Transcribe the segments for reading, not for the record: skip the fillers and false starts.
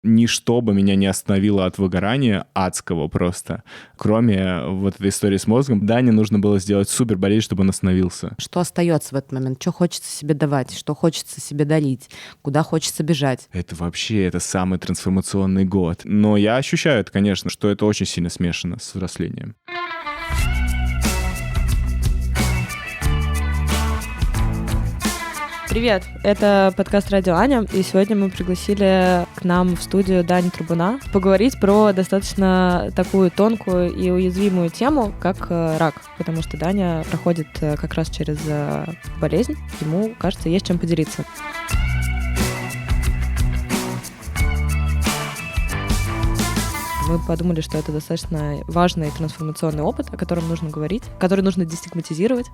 Ничто бы меня не остановило от выгорания адского просто. Кроме вот этой истории с мозгом, Дане нужно было сделать супер болезнь, чтобы он остановился. Что остается в этот момент? Что хочется себе давать? Что хочется себе дарить? Куда хочется бежать? Это самый трансформационный год. Но я ощущаю это, конечно, что это очень сильно смешано с взрослением. Привет, это подкаст «Радио Аня», и сегодня мы пригласили к нам в студию Даню Трубуна поговорить про достаточно такую тонкую и уязвимую тему, как рак, потому что Даня проходит как раз через болезнь, ему, кажется, есть чем поделиться. Мы подумали, что это достаточно важный трансформационный опыт, о котором нужно говорить, который нужно дестигматизировать.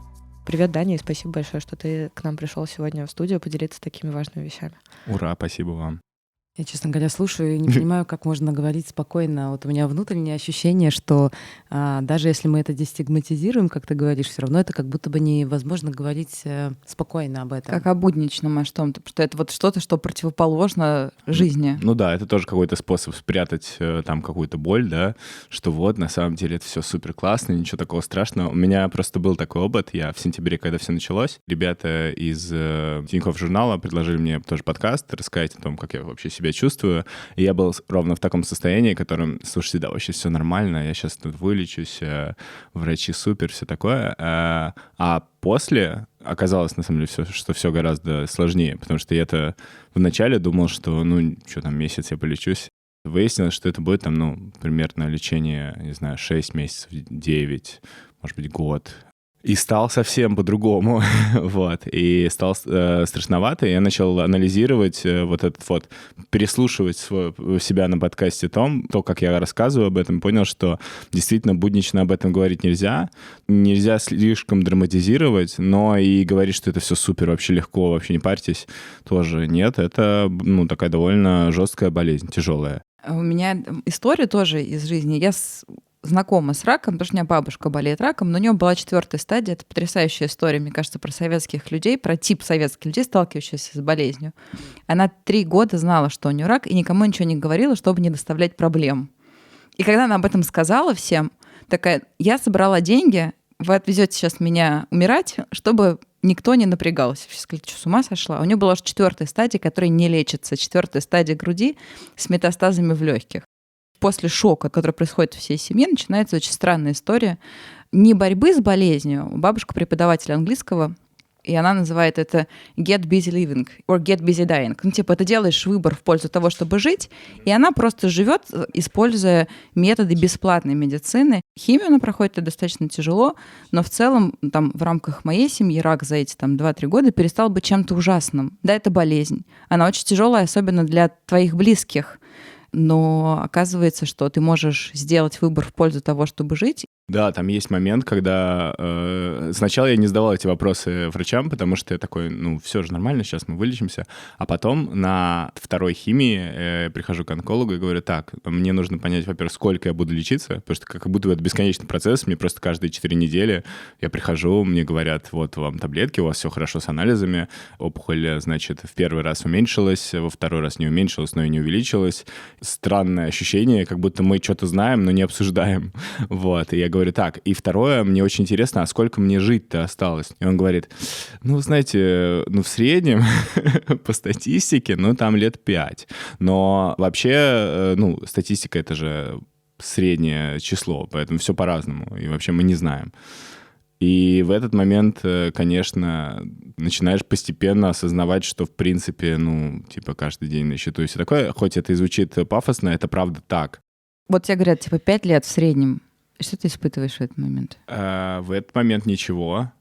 Привет, Даня, и спасибо большое, что ты к нам пришел сегодня в студию поделиться такими важными вещами. Ура, спасибо вам. Я, честно говоря, слушаю и не понимаю, как можно говорить спокойно. Вот у меня внутреннее ощущение, что даже если мы это дестигматизируем, как ты говоришь, все равно это как будто бы невозможно говорить спокойно об этом. Как о будничном, о что-то, что это вот что-то, что противоположно жизни. Ну да, это тоже какой-то способ спрятать там какую-то боль, да, что вот на самом деле это все супер классно, ничего такого страшного. У меня просто был такой опыт, я в сентябре, когда все началось, ребята из Тинькофф журнала предложили мне тоже подкаст, рассказать о том, как я вообще себя чувствую. И я был ровно в таком состоянии, которым, слушайте, да, вообще все нормально, я сейчас тут вылечусь, врачи супер, все такое. А после оказалось, на самом деле, что все гораздо сложнее, потому что я-то вначале думал, что, что там, месяц я полечусь. Выяснилось, что это будет там, примерно лечение, не знаю, 6 месяцев, 9, может быть, год. И стал совсем по-другому, вот, и стал страшновато, и я начал анализировать вот этот вот, переслушивать себя на подкасте то, как я рассказываю об этом, понял, что действительно буднично об этом говорить нельзя слишком драматизировать, но и говорить, что это все супер, вообще легко, вообще не парьтесь, тоже нет, это, такая довольно жесткая болезнь, тяжелая. У меня история тоже из жизни. Я знакома с раком, потому что у меня бабушка болеет раком, но у нее была 4-я стадия. Это потрясающая история, мне кажется, про советских людей, про тип советских людей, сталкивающихся с болезнью. Она 3 года знала, что у нее рак, и никому ничего не говорила, чтобы не доставлять проблем. И когда она об этом сказала всем, такая: я собрала деньги, вы отвезете сейчас меня умирать, чтобы никто не напрягался. Все сказали: что, с ума сошла? У нее была уже 4-я стадия, которая не лечится. 4-я стадия груди с метастазами в легких. После шока, который происходит в всей семье, начинается очень странная история не борьбы с болезнью. Бабушка преподаватель английского, и она называет это get busy living or get busy dying. Ты делаешь выбор в пользу того, чтобы жить, и она просто живет, используя методы бесплатной медицины. Химию она проходит достаточно тяжело, но в целом там в рамках моей семьи рак за эти 2-3 года перестал быть чем-то ужасным. Да, это болезнь. Она очень тяжелая, особенно для твоих близких. Но оказывается, что ты можешь сделать выбор в пользу того, чтобы жить. Да, там есть момент, когда сначала я не задавал эти вопросы врачам, потому что я такой, все же нормально, сейчас мы вылечимся. А потом на 2-й химии прихожу к онкологу и говорю: так, мне нужно понять, во-первых, сколько я буду лечиться, потому что как будто бы это бесконечный процесс, мне просто каждые 4 недели я прихожу, мне говорят: вот вам таблетки, у вас все хорошо с анализами, опухоль, значит, в 1-й раз уменьшилась, во 2-й раз не уменьшилась, но и не увеличилась. Странное ощущение, как будто мы что-то знаем, но не обсуждаем. Вот, и я говорю: так, и второе, мне очень интересно, а сколько мне жить-то осталось? И он говорит: знаете, в среднем, по статистике, там лет 5. Но вообще, статистика — это же среднее число, поэтому все по-разному, и вообще мы не знаем. И в этот момент, конечно, начинаешь постепенно осознавать, что, в принципе, каждый день на счету и все такое. Хоть это и звучит пафосно, это правда так. Вот тебе говорят, 5 лет в среднем. Что ты испытываешь в этот момент? В этот момент ничего,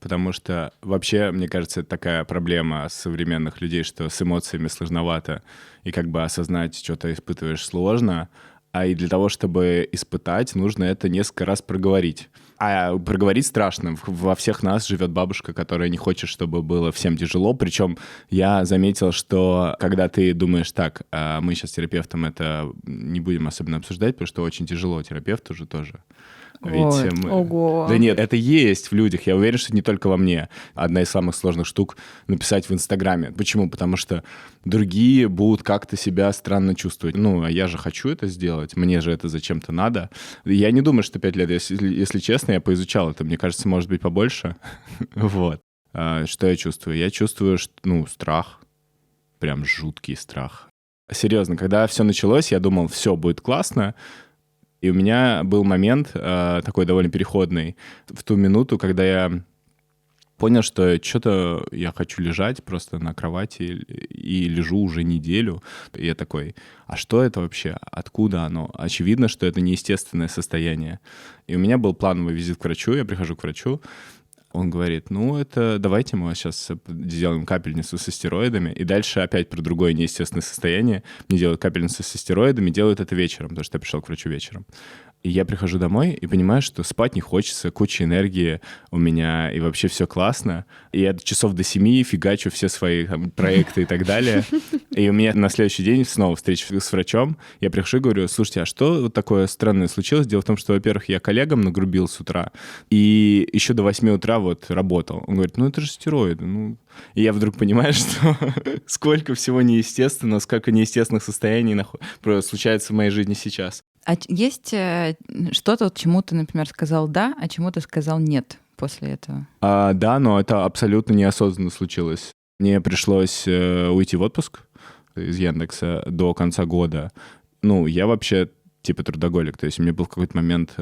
потому что вообще, мне кажется, это такая проблема современных людей, что с эмоциями сложновато, и осознать, что ты испытываешь, сложно. А и для того, чтобы испытать, нужно это несколько раз проговорить. А проговорить страшно. Во всех нас живет бабушка, которая не хочет, чтобы было всем тяжело. Причем я заметил, что когда ты думаешь: так, мы сейчас с терапевтом это не будем особенно обсуждать, потому что очень тяжело терапевту же тоже. Ведь Ого. Да нет, это есть в людях. Я уверен, что не только во мне. Одна из самых сложных штук — написать в Инстаграме. Почему? Потому что другие будут как-то себя странно чувствовать. Ну, а я же хочу это сделать, мне же это зачем-то надо. Я не думаю, что 5 лет, если честно, я поизучал это. Мне кажется, может быть, побольше. Вот. Что я чувствую? Я чувствую, страх. Прям жуткий страх. Серьезно, когда все началось, я думал, все будет классно. И у меня был момент такой довольно переходный в ту минуту, когда я понял, что что-то я хочу лежать просто на кровати и лежу уже неделю. И я такой, а что это вообще? Откуда оно? Очевидно, что это неестественное состояние. И у меня был плановый визит к врачу, я прихожу к врачу, он говорит, давайте мы сейчас сделаем капельницу со стероидами, и дальше опять про другое неестественное состояние. Мне делают капельницу со стероидами, делают это вечером, потому что я пришел к врачу вечером. И я прихожу домой и понимаю, что спать не хочется, куча энергии у меня, и вообще все классно. И я часов до 7 фигачу все свои проекты и так далее. И у меня на следующий день снова встреча с врачом. Я прихожу и говорю, слушайте, а что вот такое странное случилось? Дело в том, что, во-первых, я коллегам нагрубил с утра, и еще до 8 утра вот работал. Он говорит, это же стероиды. И я вдруг понимаю, что сколько всего неестественного, сколько неестественных состояний случается в моей жизни сейчас. А есть что-то, чему ты, например, сказал «да», а чему ты сказал «нет» после этого? Да, но это абсолютно неосознанно случилось. Мне пришлось уйти в отпуск из Яндекса до конца года. Я вообще типа трудоголик. То есть у меня был в какой-то момент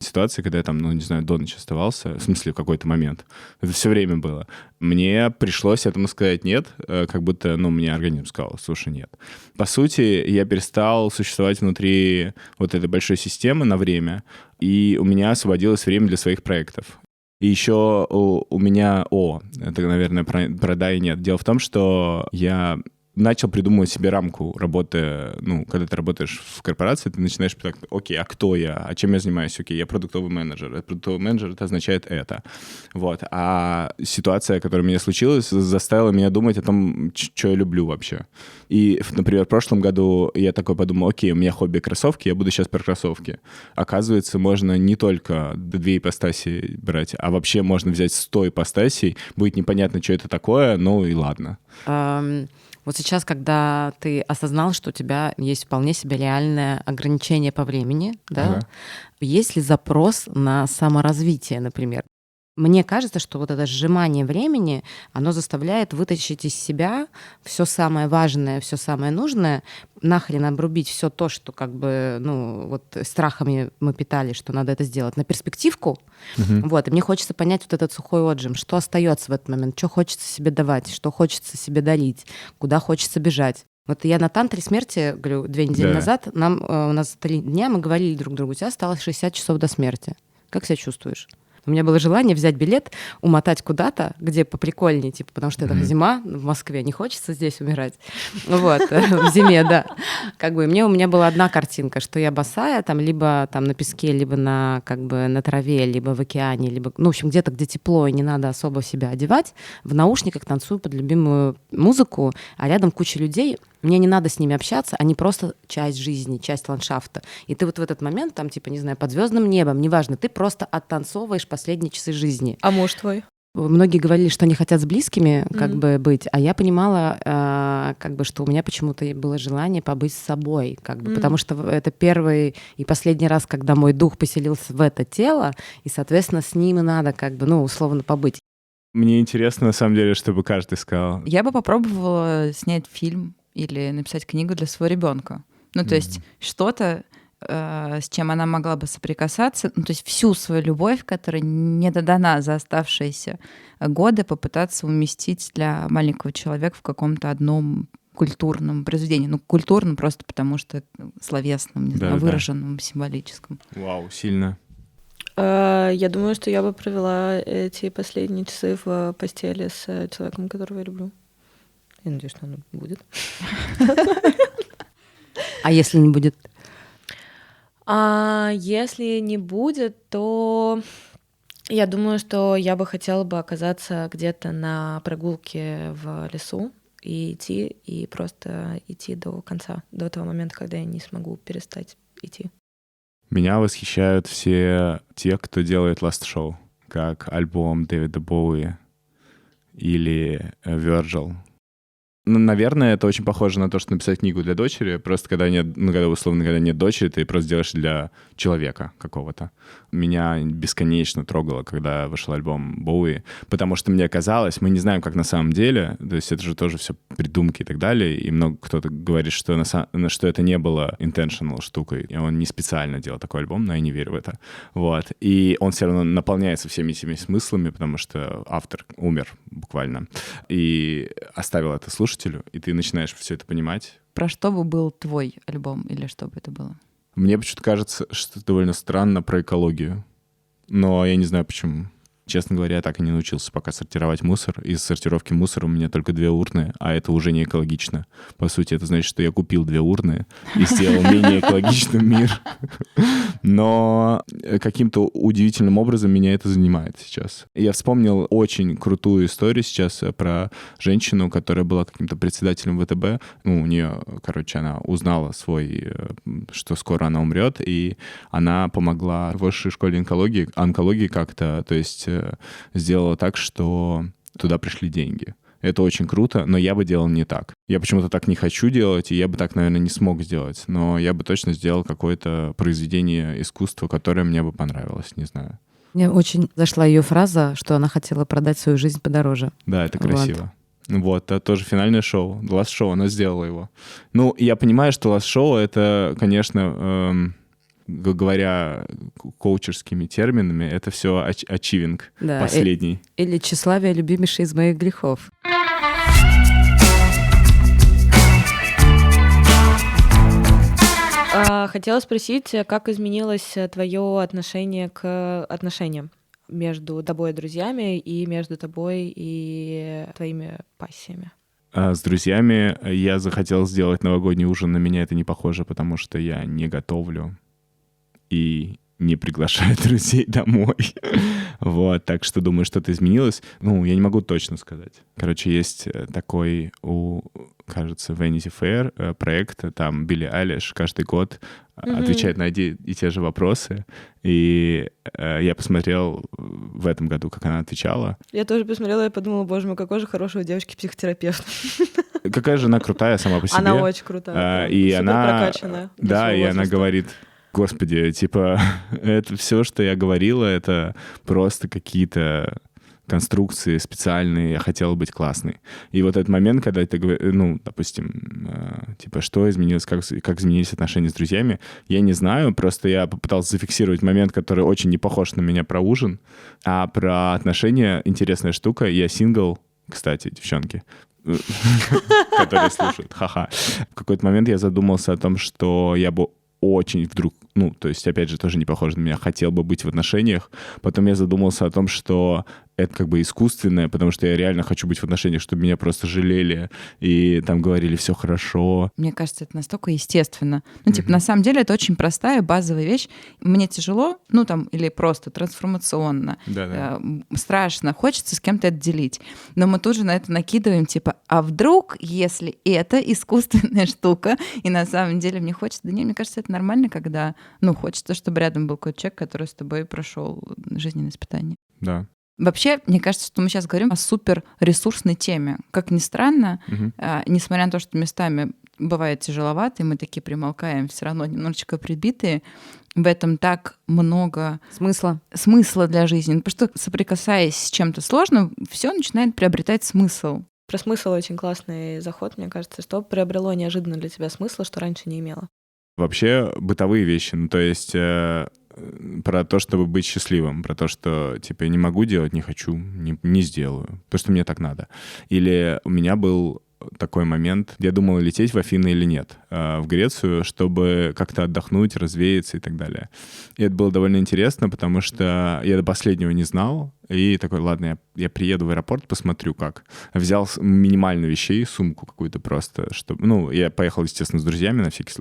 ситуации, когда я там, до ночи оставался, в смысле, в какой-то момент. Это все время было. Мне пришлось этому сказать «нет», как будто, мне организм сказал, слушай, нет. По сути, я перестал существовать внутри вот этой большой системы на время, и у меня освободилось время для своих проектов. И еще у меня, это, наверное, про да и нет. Дело в том, что я начал придумывать себе рамку работы. Когда ты работаешь в корпорации, ты начинаешь так, окей, а кто я? А чем я занимаюсь? Окей, я продуктовый менеджер. Продуктовый менеджер — это означает это. Вот. А ситуация, которая у меня случилась, заставила меня думать о том, что я люблю вообще. И, например, в прошлом году я такой подумал, окей, у меня хобби кроссовки, я буду сейчас про кроссовки. Оказывается, можно не только 2 ипостаси брать, а вообще можно взять 100 ипостасей, будет непонятно, что это такое, и ладно. Вот сейчас, когда ты осознал, что у тебя есть вполне себе реальное ограничение по времени, да, Ага. Есть ли запрос на саморазвитие, например? Мне кажется, что вот это сжимание времени, оно заставляет вытащить из себя все самое важное, все самое нужное, нахрен обрубить все то, что страхами мы питали, что надо это сделать, на перспективку. Вот, и мне хочется понять вот этот сухой отжим, что остается в этот момент, что хочется себе давать, что хочется себе дарить, куда хочется бежать. Вот я на тантре смерти, говорю, 2 недели назад, у нас 3 дня, мы говорили друг другу, у тебя осталось 60 часов до смерти. Как себя чувствуешь? У меня было желание взять билет, умотать куда-то, где поприкольнее, потому что это зима в Москве, не хочется здесь умирать. Вот, в зиме, да. У меня была одна картинка, что я босая, либо на песке, либо на траве, либо в океане, либо, в общем, где-то, где тепло, и не надо особо себя одевать, в наушниках танцую под любимую музыку, а рядом куча людей. Мне не надо с ними общаться, они просто часть жизни, часть ландшафта. И ты вот в этот момент, под звездным небом, неважно, ты просто оттанцовываешь последние часы жизни. А муж твой? Многие говорили, что они хотят с близкими быть, а я понимала, что у меня почему-то было желание побыть с собой, потому что это первый и последний раз, когда мой дух поселился в это тело, и, соответственно, с ним и надо условно побыть. Мне интересно, на самом деле, чтобы каждый сказал. Я бы попробовала снять фильм или написать книгу для своего ребенка. То есть что-то, с чем она могла бы соприкасаться, то есть всю свою любовь, которая не додана за оставшиеся годы, попытаться уместить для маленького человека в каком-то одном культурном произведении. Культурном просто потому, что словесном, выраженном, символическом. Вау, сильно. Я думаю, что я бы провела эти последние часы в постели с человеком, которого я люблю. Я надеюсь, что оно будет. А если не будет? Если не будет, то я думаю, что я бы хотела бы оказаться где-то на прогулке в лесу и просто идти до конца, до того момента, когда я не смогу перестать идти. Меня восхищают все те, кто делает Last Show, как альбом Дэвида Боуи или Virgil. Ну, наверное, это очень похоже на то, что написать книгу для дочери. Просто когда нет, когда нет дочери, ты просто делаешь для человека какого-то. Меня бесконечно трогало, когда вышел альбом Боуи, потому что мне казалось, мы не знаем, как на самом деле, то есть это же тоже все придумки и так далее, и много кто-то говорит, что это не было intentional штукой, и он не специально делал такой альбом, но я не верю в это. Вот. И он все равно наполняется всеми этими смыслами, потому что автор умер буквально, и оставил это слушателю, и ты начинаешь все это понимать. Про что бы был твой альбом или что бы это было? Мне почему-то кажется, что это довольно странно про экологию, но я не знаю почему. Честно говоря, я так и не научился пока сортировать мусор. Из сортировки мусора у меня только 2 урны, а это уже не экологично. По сути, это значит, что я купил 2 урны и сделал менее экологичным мир. Но каким-то удивительным образом меня это занимает сейчас. Я вспомнил очень крутую историю сейчас про женщину, которая была каким-то председателем ВТБ. Ну, у нее, она узнала что скоро она умрет, и она помогла в высшей школе онкологии как-то, то есть сделала так, что туда пришли деньги. Это очень круто, но я бы делал не так. Я почему-то так не хочу делать, и я бы так, наверное, не смог сделать. Но я бы точно сделал какое-то произведение искусства, которое мне бы понравилось, не знаю. Мне очень зашла ее фраза, что она хотела продать свою жизнь подороже. Да, это красиво. Вот, это тоже финальное шоу. Last Show, она сделала его. Ну, я понимаю, что Last Show — это, конечно... говоря коучерскими терминами, это все ачивинг, да, последний. Или тщеславие — любимейший из моих грехов. Хотела спросить, как изменилось твое отношение к отношениям между тобой и друзьями и между тобой и твоими пассиями? С друзьями я захотел сделать новогодний ужин, на меня это не похоже, потому что я не готовлю и не приглашаю друзей домой. Вот, так что думаю, что-то изменилось. Ну, я не могу точно сказать. Есть такой кажется, Vanity Fair проект, там Билли Айлиш каждый год отвечает на одни и те же вопросы. И я посмотрел в этом году, как она отвечала. Я тоже посмотрела и подумала, боже мой, какой же хороший у девочки психотерапевт. Какая же она крутая сама по себе. Она очень крутая. И супер прокачанная. Да, и она говорит... Господи, это все, что я говорила, это просто какие-то конструкции специальные, я хотела быть классной. И вот этот момент, когда ты говоришь, допустим, что изменилось, как изменились отношения с друзьями, я не знаю, просто я попытался зафиксировать момент, который очень не похож на меня про ужин, а про отношения интересная штука. Я сингл, кстати, девчонки, которые слушают, ха-ха. В какой-то момент я задумался о том, что я бы очень вдруг, опять же, тоже не похоже на меня, хотел бы быть в отношениях. Потом я задумался о том, что это искусственное, потому что я реально хочу быть в отношениях, чтобы меня просто жалели и там говорили «все хорошо». Мне кажется, это настолько естественно. На самом деле это очень простая, базовая вещь. Мне тяжело, или просто трансформационно. Да. Страшно, хочется с кем-то это делить. Но мы тут же на это накидываем, а вдруг, если это искусственная штука, и на самом деле мне хочется... Да нет, мне кажется, это нормально, когда, хочется, чтобы рядом был какой-то человек, который с тобой прошел жизненное испытание. Да. Вообще, мне кажется, что мы сейчас говорим о суперресурсной теме. Как ни странно, несмотря на то, что местами бывает тяжеловато, и мы такие примолкаем, все равно немножечко прибитые, в этом так много смысла для жизни. Потому что, соприкасаясь с чем-то сложным, все начинает приобретать смысл. Про смысл очень классный заход, мне кажется, что приобрело неожиданно для тебя смысла, что раньше не имело. Вообще бытовые вещи, про то, чтобы быть счастливым, про то, что, я не могу делать, не хочу, не сделаю, потому что мне так надо. Или у меня был такой момент, я думал, лететь в Афины или нет, в Грецию, чтобы как-то отдохнуть, развеяться и так далее. И это было довольно интересно, потому что я до последнего не знал, и такой, ладно, я приеду в аэропорт, посмотрю, как. Взял минимально вещей, сумку какую-то просто, чтобы... я поехал, естественно, с друзьями на всякий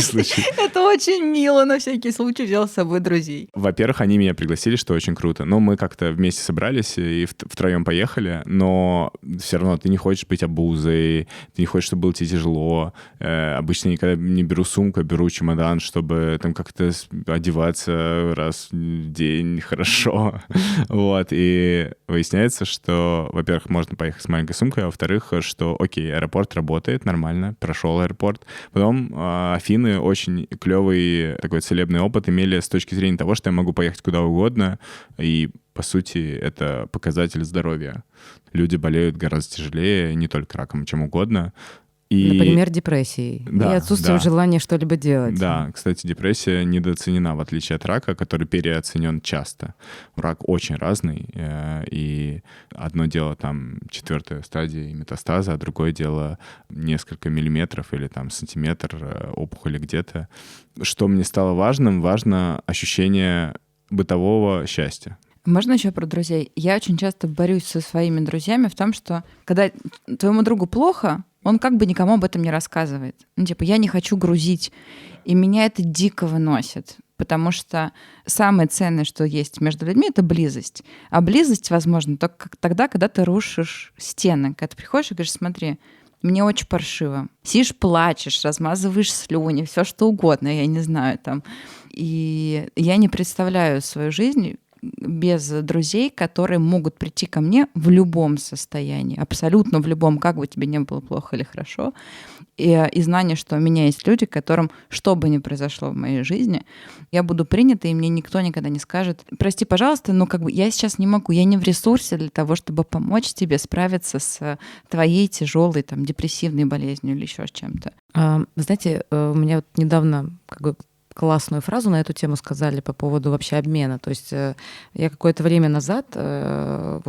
случай. Это очень мило, на всякий случай взял с собой друзей. Во-первых, они меня пригласили, что очень круто. Мы как-то вместе собрались и втроем поехали, но все все равно ты не хочешь быть обузой, ты не хочешь, чтобы было тебе тяжело. Обычно я никогда не беру сумку, а беру чемодан, чтобы там как-то одеваться раз в день хорошо. Вот, и выясняется, что, во-первых, можно поехать с маленькой сумкой, а во-вторых, что, окей, аэропорт работает нормально, прошел аэропорт. Потом Афины очень клевый такой целебный опыт имели с точки зрения того, что я могу поехать куда угодно, и, по сути, это показатель здоровья. Люди болеют гораздо тяжелее, не только раком, чем угодно. И... Например, депрессией. Да, и отсутствием желания что-либо делать. Да, кстати, депрессия недооценена, в отличие от рака, который переоценен часто. Рак очень разный, и одно дело там 4-я стадия метастаза, а другое дело несколько миллиметров или там сантиметр опухоли где-то. Что мне стало важным? Важно ощущение бытового счастья. Можно еще про друзей? Я очень часто борюсь со своими друзьями в том, что когда твоему другу плохо, он как бы никому об этом не рассказывает. Ну, типа, я не хочу грузить. И меня это дико выносит. Потому что самое ценное, что есть между людьми, это близость. А близость, возможно, только тогда, когда ты рушишь стены. Когда ты приходишь и говоришь, смотри, мне очень паршиво. Сидишь, плачешь, размазываешь слюни, все что угодно, я не знаю там. И я не представляю свою жизнь без друзей, которые могут прийти ко мне в любом состоянии, абсолютно в любом, как бы тебе не было плохо или хорошо, и знание, что у меня есть люди, которым, что бы ни произошло в моей жизни, я буду принята, и мне никто никогда не скажет: прости, пожалуйста, но как бы я сейчас не могу, я не в ресурсе для того, чтобы помочь тебе справиться с твоей тяжелой там депрессивной болезнью или еще с чем-то. Знаете, у меня вот недавно как бы классную фразу на эту тему сказали по поводу вообще обмена. То есть я какое-то время назад линейно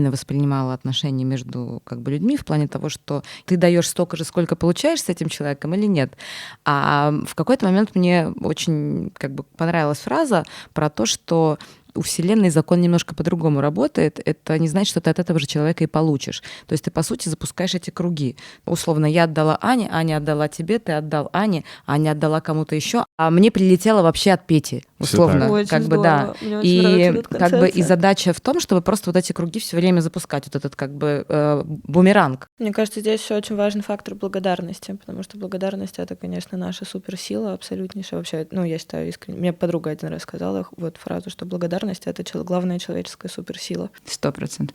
воспринимала отношения между как бы людьми в плане того, что ты даешь столько же, сколько получаешь с этим человеком или нет. А в какой-то момент мне очень как бы понравилась фраза про то, что у Вселенной закон немножко по-другому работает. Это не значит, что ты от этого же человека и получишь. То есть ты, по сути, запускаешь эти круги. Условно, я отдала Ане, Аня отдала тебе, ты отдал Ане, Аня отдала кому-то еще, а мне прилетело вообще от Пети. Условно. Очень как бы, здорово. да. Мне очень нравится эта как бы концепция. и задача в том, чтобы просто вот эти круги все время запускать. Вот этот как бы бумеранг. Мне кажется, здесь еще очень важный фактор благодарности, потому что благодарность — это, конечно, наша суперсила абсолютнейшая. Вообще, ну, я считаю искренне. Мне подруга один раз сказала вот фразу, что благодарность — это главная человеческая суперсила. 100%.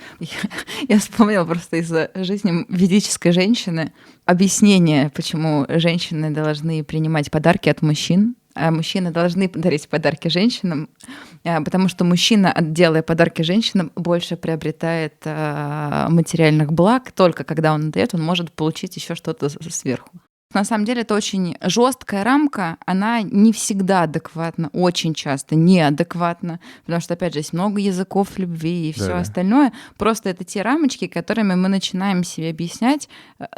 Я вспомнила просто из жизни ведической женщины объяснение, почему женщины должны принимать подарки от мужчин, а мужчины должны дарить подарки женщинам, потому что мужчина, делая подарки женщинам, больше приобретает материальных благ. Только когда он дает, он может получить еще что-то сверху. На самом деле это очень жесткая рамка, она не всегда адекватна, очень часто неадекватна, потому что, опять же, есть много языков любви и все остальное. Просто это те рамочки, которыми мы начинаем себе объяснять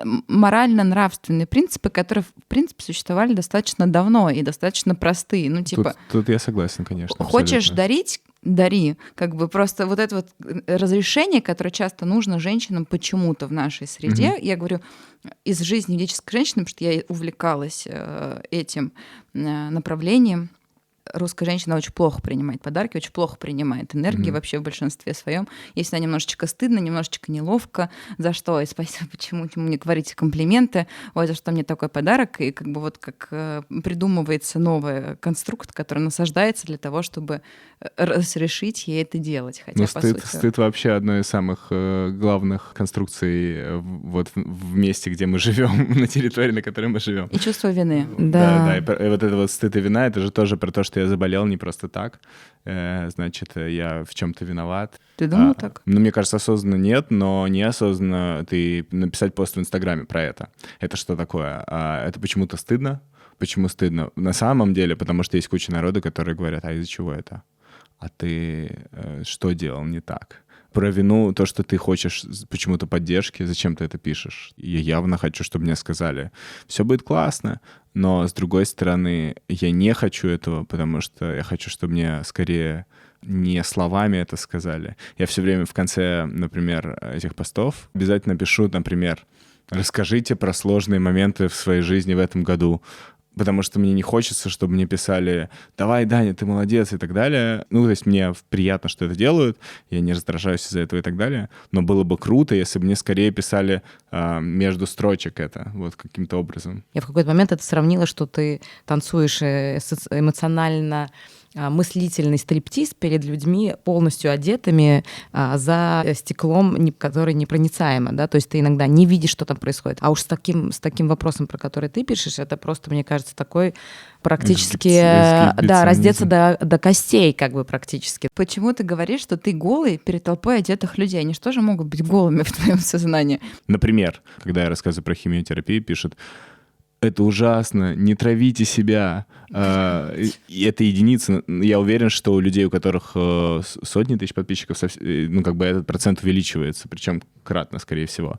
морально-нравственные принципы, которые, в принципе, существовали достаточно давно и достаточно простые. Ну, типа, тут я согласен, конечно. Хочешь абсолютно. дарить? Дари. Как бы просто вот это вот разрешение, которое часто нужно женщинам почему-то в нашей среде. Я говорю из жизни ведической женщины, потому что я увлекалась этим направлением. Русская женщина очень плохо принимает подарки, очень плохо принимает энергии вообще в большинстве своем. Ей всегда немножечко стыдно, немножечко неловко. За что? И спасибо, почему мне говорите комплименты? Ой, за что мне такой подарок? И как бы вот как придумывается новый конструкт, который насаждается для того, чтобы разрешить ей это делать. Хотя, по сути... стыд вообще одной из самых главных конструкций вот в месте, где мы живем, на территории, на которой мы живем. И чувство вины. Да. И вот это вот стыд и вина, это же тоже про то, что я заболел не просто так, значит, я в чем-то виноват. Ты думал так? Ну, мне кажется, осознанно нет, но неосознанно ты написать пост в Инстаграме про это. Это что такое? Это почему-то стыдно. Почему стыдно? На самом деле, потому что есть куча народу, которые говорят: а из-за чего это? А ты что делал не так? Про вину, то, что ты хочешь почему-то поддержки, зачем ты это пишешь? Я явно хочу, чтобы мне сказали: все будет классно, но, с другой стороны, я не хочу этого, потому что я хочу, чтобы мне скорее не словами это сказали. Я все время в конце, например, этих постов обязательно пишу, например: расскажите про сложные моменты в своей жизни в этом году. потому что мне не хочется, чтобы мне писали «давай, Даня, ты молодец» и так далее. Ну, то есть мне приятно, что это делают, я не раздражаюсь из-за этого и так далее, но было бы круто, если бы мне скорее писали между строчек это, вот каким-то образом. Я в какой-то момент это сравнила, что ты танцуешь эмоционально мыслительный стриптиз перед людьми, полностью одетыми за стеклом, которое непроницаемо, да, то есть ты иногда не видишь, что там происходит. А уж с таким вопросом, про который ты пишешь, это просто, мне кажется, такой практически, да, раздеться до костей, как бы практически. Почему ты говоришь, что ты голый перед толпой одетых людей? Они что же могут быть голыми в твоем сознании? Например, когда я рассказываю про химиотерапию, пишут: это ужасно, не травите себя. И это единицы. Я уверен, что у людей, у которых сотни тысяч подписчиков, ну, как бы этот процент увеличивается, причем кратно, скорее всего.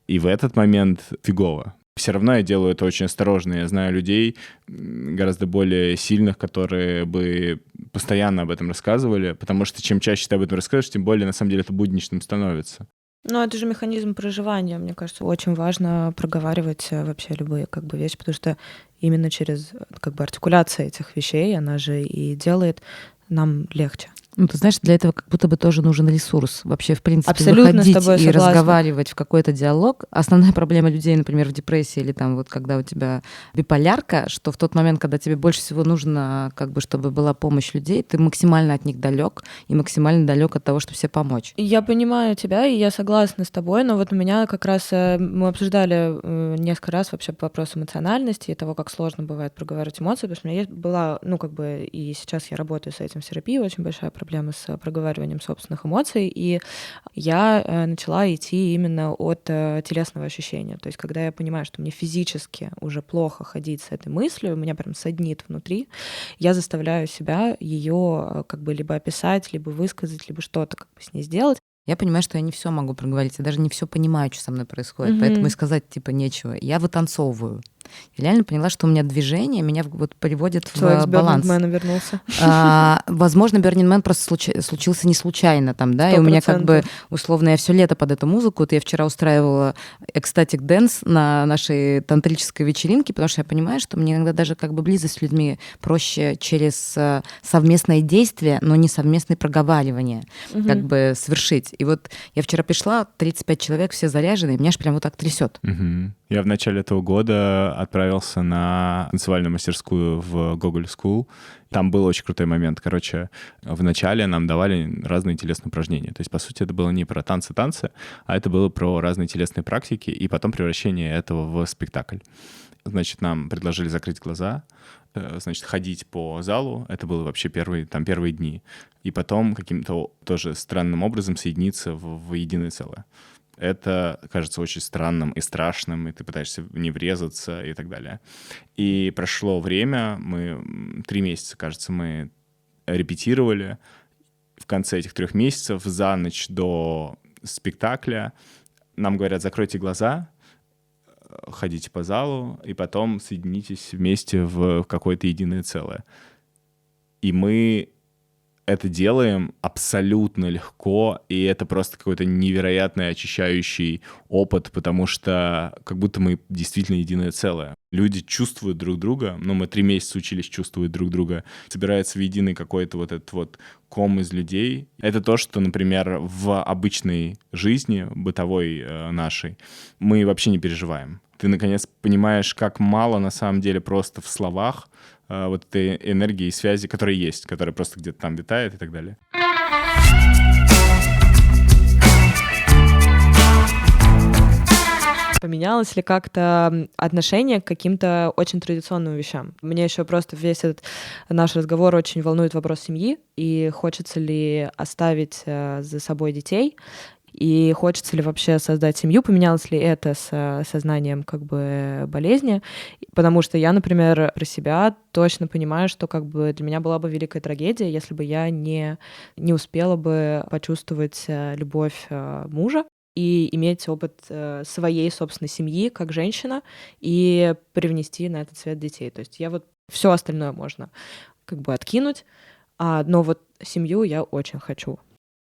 И в этот момент фигово. Все равно я делаю это очень осторожно. Я знаю людей гораздо более сильных, которые бы постоянно об этом рассказывали, потому что чем чаще ты об этом рассказываешь, тем более, на самом деле, это будничным становится. Ну, это же механизм проживания, мне кажется. Очень важно проговаривать вообще любые как бы вещи, потому что именно через как бы артикуляция этих вещей, она же и делает нам легче. Ну, ты знаешь, для этого как будто бы тоже нужен ресурс. Вообще, в принципе, Абсолютно выходить с тобой и согласна. разговаривать в какой-то диалог. Основная проблема людей, например, в депрессии или там вот когда у тебя биполярка, что в тот момент, когда тебе больше всего нужно, как бы, чтобы была помощь людей, ты максимально от них далек и максимально далек от того, чтобы себе помочь. Я понимаю тебя, и я согласна с тобой, но вот у меня как раз мы обсуждали несколько раз вообще вопрос эмоциональности и того, как сложно бывает проговаривать эмоции, потому что у меня была, ну, как бы, и сейчас я работаю с этим в терапии, очень большая проблема с проговариванием собственных эмоций, и я начала идти именно от телесного ощущения. То есть, когда я понимаю, что мне физически уже плохо ходить с этой мыслью, у меня прям саднит внутри, я заставляю себя ее как бы либо описать, либо высказать, либо что-то как бы с ней сделать. Я понимаю, что я не все могу проговорить, я даже не все понимаю, что со мной происходит, поэтому и сказать типа нечего. Я вытанцовываю. Я реально поняла, что у меня движение меня вот приводит в баланс. Человек с вернулся. Возможно, Burning Man просто случился не случайно там, да, 100%. И у меня как бы условно я все лето под эту музыку. Вот я вчера устраивала экстатик дэнс на нашей тантрической вечеринке, потому что я понимаю, что мне иногда даже как бы близость с людьми проще через совместное действие, но не совместное проговаривание, как бы совершить. И вот я вчера пришла, 35 человек, все заряжены, и меня аж прям вот так трясет. Я в начале этого года отправился на танцевальную мастерскую в Гоголь School. Там был очень крутой момент. Короче, в начале нам давали разные телесные упражнения. То есть, по сути, это было не про танцы-танцы, а это было про разные телесные практики и потом превращение этого в спектакль. Значит, нам предложили закрыть глаза, значит, ходить по залу. Это было вообще первые дни. И потом каким-то тоже странным образом соединиться в единое целое. Это кажется очень странным и страшным, и ты пытаешься не врезаться и так далее. И прошло время, 3 месяца, кажется, мы репетировали. В конце этих 3 месяцев, за ночь до спектакля, нам говорят: закройте глаза, ходите по залу, и потом соединитесь вместе в какое-то единое целое. И мы это делаем абсолютно легко, и это просто какой-то невероятный очищающий опыт, потому что как будто мы действительно единое целое. Люди чувствуют друг друга, мы 3 месяца учились чувствовать друг друга, собирается в единый какой-то вот этот вот ком из людей. Это то, что, например, в обычной жизни, бытовой нашей, мы вообще не переживаем. Ты, наконец, понимаешь, как мало на самом деле просто в словах вот этой энергии и связи, которая есть, которая просто где-то там витает и так далее. Поменялось ли как-то отношение к каким-то очень традиционным вещам? Мне еще просто весь этот наш разговор очень волнует вопрос семьи, и хочется ли оставить за собой детей, и хочется ли вообще создать семью, поменялось ли это с сознанием как бы болезни, потому что я, например, про себя точно понимаю, что как бы для меня была бы великая трагедия, если бы я не успела бы почувствовать любовь мужа и иметь опыт своей собственной семьи как женщина и привнести на этот свет детей. То есть я вот все остальное можно как бы откинуть, но вот семью я очень хочу.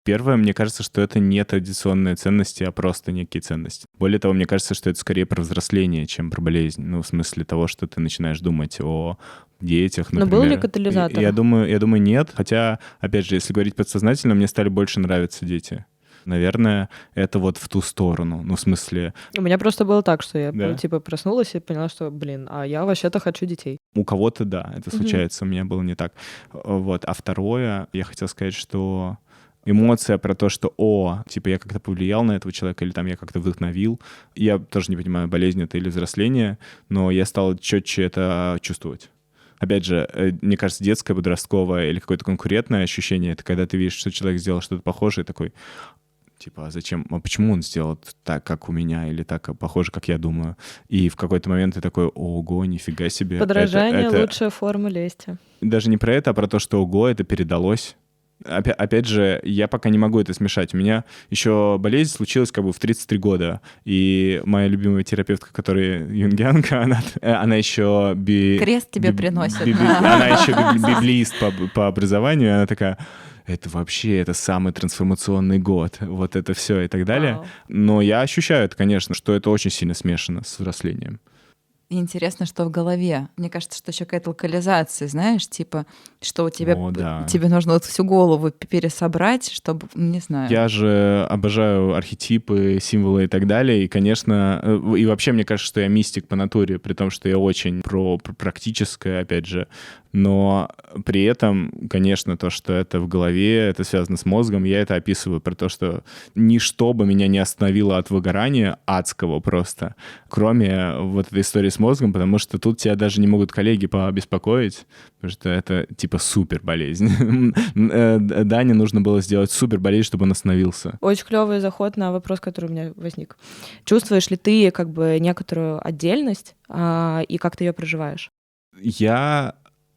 Первое, мне кажется, что это не традиционные ценности, а просто некие ценности. Более того, мне кажется, что это скорее про взросление, чем про болезнь. Ну, в смысле того, что ты начинаешь думать о детях, например. Но был ли катализатор? Я думаю, нет. Хотя, опять же, если говорить подсознательно, мне стали больше нравиться дети. Наверное, это вот в ту сторону. Ну, в смысле... У меня просто было так, что я, Да? типа, проснулась и поняла, что, а я вообще-то хочу детей. У кого-то, да, это случается. У меня было не так. Вот. А второе, я хотел сказать, что эмоция про то, что, типа, я как-то повлиял на этого человека, или там я как-то вдохновил. Я тоже не понимаю, болезнь это или взросление, но я стал четче это чувствовать. Опять же, мне кажется, детское, подростковое или какое-то конкурентное ощущение — это когда ты видишь, что человек сделал что-то похожее, и такой, типа, почему он сделал так, как у меня, или так похоже, как я думаю? И в какой-то момент ты такой, ого, нифига себе. Подражание — лучшая форма лести. Даже не про это, а про то, что, ого, это передалось. Опять же, я пока не могу это смешать. У меня еще болезнь случилась как бы в 33 года. И моя любимая терапевтка, которая юнгианка, она еще... Крест тебе приносит. Она еще библиист по образованию. Она такая... Это вообще, это самый трансформационный год. Вот это все и так далее. Вау. Но я ощущаю это, конечно, что это очень сильно смешано с взрослением. И интересно, что в голове. Мне кажется, что еще какая-то локализация, знаешь, типа, что у тебя, тебе нужно вот всю голову пересобрать, чтобы, не знаю. Я же обожаю архетипы, символы и так далее. И, конечно, и вообще мне кажется, что я мистик по натуре, при том, что я очень про практическое, опять же. Но при этом, конечно, то, что это в голове, это связано с мозгом, я это описываю про то, что ничто бы меня не остановило от выгорания адского просто, кроме вот этой истории с мозгом, потому что тут тебя даже не могут коллеги побеспокоить, потому что это типа супер болезнь. Дане нужно было сделать супер болезнь, чтобы он остановился. Очень клевый заход на вопрос, который у меня возник. Чувствуешь ли ты как бы некоторую отдельность и как ты ее проживаешь? Я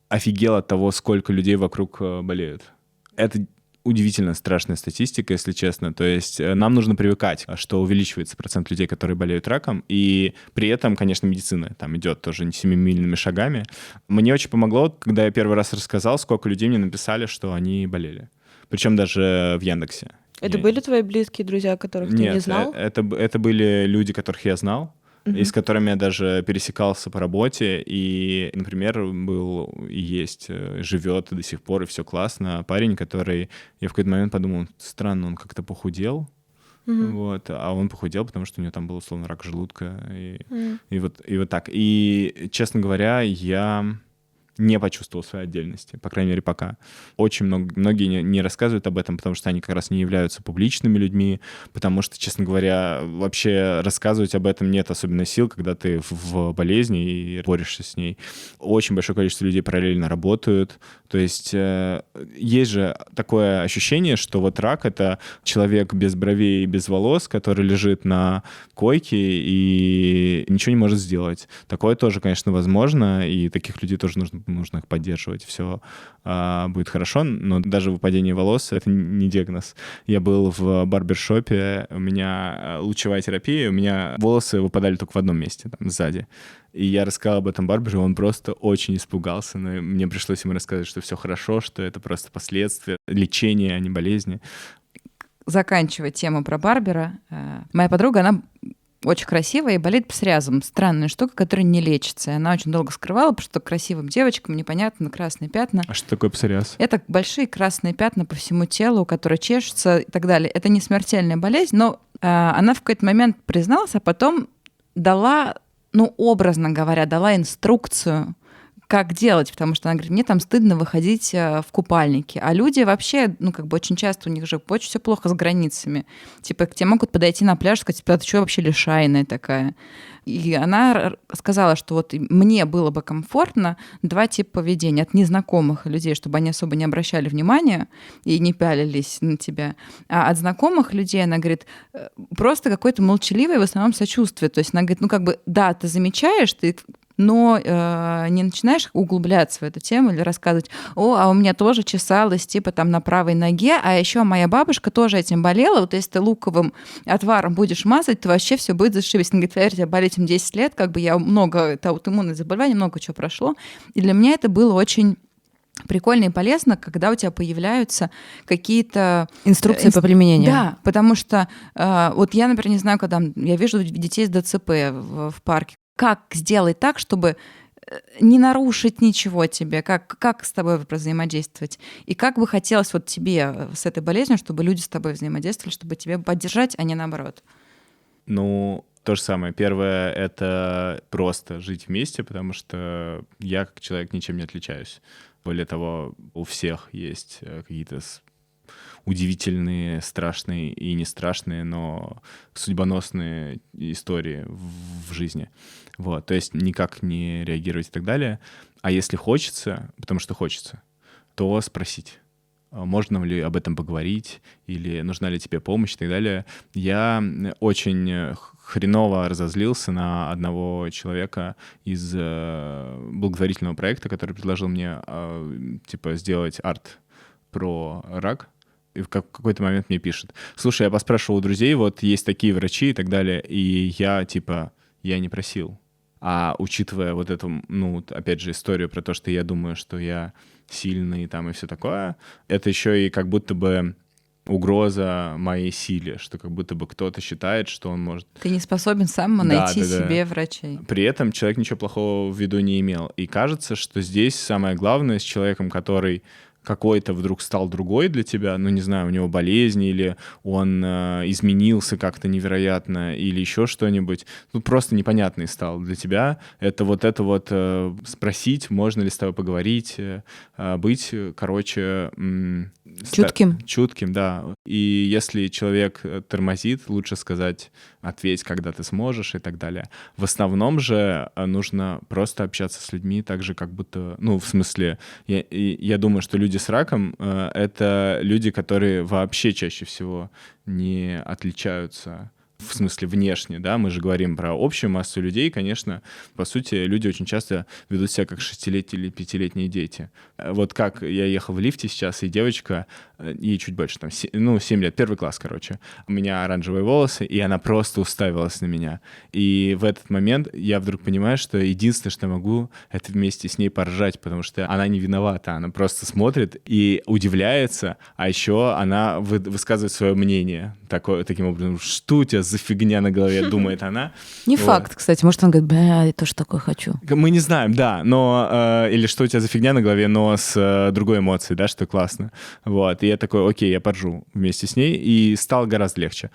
офигел от того, сколько людей вокруг болеют. Это удивительно страшная статистика, если честно. То есть нам нужно привыкать, что увеличивается процент людей, которые болеют раком, и при этом, конечно, медицина там идет тоже не семимильными шагами. Мне очень помогло, когда я первый раз рассказал, сколько людей мне написали, что они болели. Причем даже в Яндексе. Это были твои близкие друзья, которых ты не знал? Нет, это были люди, которых я знал, и с которыми я даже пересекался по работе, и, например, был и есть, живет до сих пор, и все классно, парень, который, я в какой-то момент подумал, странно, он как-то похудел, вот, а он похудел, потому что у него там был, условно, рак желудка, и вот так. И, честно говоря, я не почувствовал своей отдельности, по крайней мере, пока. Очень многие не рассказывают об этом, потому что они как раз не являются публичными людьми, потому что, честно говоря, вообще рассказывать об этом нет особенно сил, когда ты в болезни и борешься с ней. Очень большое количество людей параллельно работают. То есть есть же такое ощущение, что вот рак — это человек без бровей и без волос, который лежит на койке и ничего не может сделать. Такое тоже, конечно, возможно, и таких людей тоже нужно их поддерживать, все будет хорошо, но даже выпадение волос — это не диагноз. Я был в барбершопе, у меня лучевая терапия, у меня волосы выпадали только в одном месте, там, сзади. И я рассказал об этом барберу, он просто очень испугался, но мне пришлось ему рассказать, что все хорошо, что это просто последствия лечения, а не болезни. Заканчивая тему про барбера, моя подруга, она очень красивая и болеет псориазом. Странная штука, которая не лечится. И она очень долго скрывала, потому что красивым девочкам непонятно красные пятна. А что такое псориаз? Это большие красные пятна по всему телу, которые чешутся и так далее. Это не смертельная болезнь, но она в какой-то момент призналась, а потом дала, образно говоря, дала инструкцию, как делать, потому что она говорит, мне там стыдно выходить в купальнике. А люди вообще, очень часто у них же очень все плохо с границами. Типа, к тебе могут подойти на пляж и сказать, ты что вообще лишайная такая? И она сказала, что вот мне было бы комфортно 2 типа поведения от незнакомых людей, чтобы они особо не обращали внимания и не пялились на тебя. А от знакомых людей, она говорит, просто какое-то молчаливое в основном сочувствие. То есть она говорит, да, ты замечаешь, но не начинаешь углубляться в эту тему или рассказывать, а у меня тоже чесалось типа там на правой ноге, а еще моя бабушка тоже этим болела, вот если ты луковым отваром будешь мазать, то вообще все будет зашибись. Она говорит, поверьте, я болею этим 10 лет, я много, это аутоиммунное заболевание, много чего прошло, и для меня это было очень прикольно и полезно, когда у тебя появляются какие-то... Инструкции по применению. Да, потому что вот я, например, не знаю, когда я вижу детей с ДЦП в парке, как сделать так, чтобы не нарушить ничего тебе, как с тобой взаимодействовать. И как бы хотелось вот тебе с этой болезнью, чтобы люди с тобой взаимодействовали, чтобы тебя поддержать, а не наоборот. Ну, то же самое. Первое — это просто жить вместе, потому что я как человек ничем не отличаюсь. Более того, у всех есть какие-то удивительные, страшные и не страшные, но судьбоносные истории в жизни. Вот. То есть никак не реагировать и так далее. А если хочется, потому что хочется, то спросить, можно ли об этом поговорить, или нужна ли тебе помощь и так далее. Я очень хреново разозлился на одного человека из благотворительного проекта, который предложил мне типа сделать арт про рак. И в какой-то момент мне пишет: слушай, я поспрашивал у друзей, вот есть такие врачи и так далее, и я не просил. А учитывая вот эту, ну, опять же, историю про то, что я думаю, что я сильный там и все такое, это еще и как будто бы угроза моей силе, что как будто бы кто-то считает, что он может... Ты не способен сам найти себе врачей. При этом человек ничего плохого в виду не имел. И кажется, что здесь самое главное с человеком, который какой-то вдруг стал другой для тебя, ну, не знаю, у него болезнь, или он изменился как-то невероятно, или еще что-нибудь, ну, просто непонятный стал для тебя. Это вот спросить, можно ли с тобой поговорить, быть, короче... Чутким, да. И если человек тормозит, лучше сказать: ответь, когда ты сможешь, и так далее. В основном же нужно просто общаться с людьми так же, как будто... Ну, в смысле, я думаю, что люди с раком — это люди, которые вообще чаще всего не отличаются, в смысле внешне, да, мы же говорим про общую массу людей, конечно, по сути, люди очень часто ведут себя как 6-летние или 5-летние дети. Вот как я ехал в лифте сейчас, и девочка, ей чуть больше, там, 7 лет, 1 класс, короче, у меня оранжевые волосы, и она просто уставилась на меня. И в этот момент я вдруг понимаю, что единственное, что я могу, это вместе с ней поржать, потому что она не виновата, она просто смотрит и удивляется, а еще она высказывает свое мнение таким образом: что у тебя за фигня на голове, думает она. Не факт, кстати. Может, он говорит: я тоже такое хочу. Мы не знаем, да, но... или что у тебя за фигня на голове, но с другой эмоцией, да, что классно. Вот. И я такой: окей, я поржу вместе с ней, и стало гораздо легче.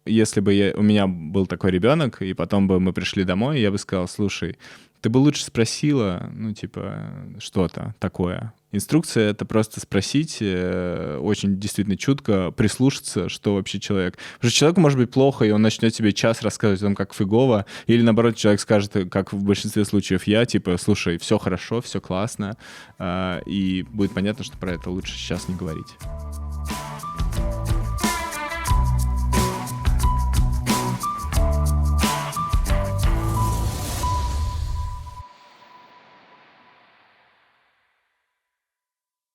Если бы у меня был такой ребенок, и потом бы мы пришли домой, я бы сказал: слушай, ты бы лучше спросила, ну, типа, что-то такое. Инструкция — это просто спросить, очень действительно чутко прислушаться, что вообще человек. Потому что человеку может быть плохо, и он начнет тебе час рассказывать о том, как фигово, или наоборот, человек скажет, как в большинстве случаев я, типа: слушай, все хорошо, все классно, и будет понятно, что про это лучше сейчас не говорить.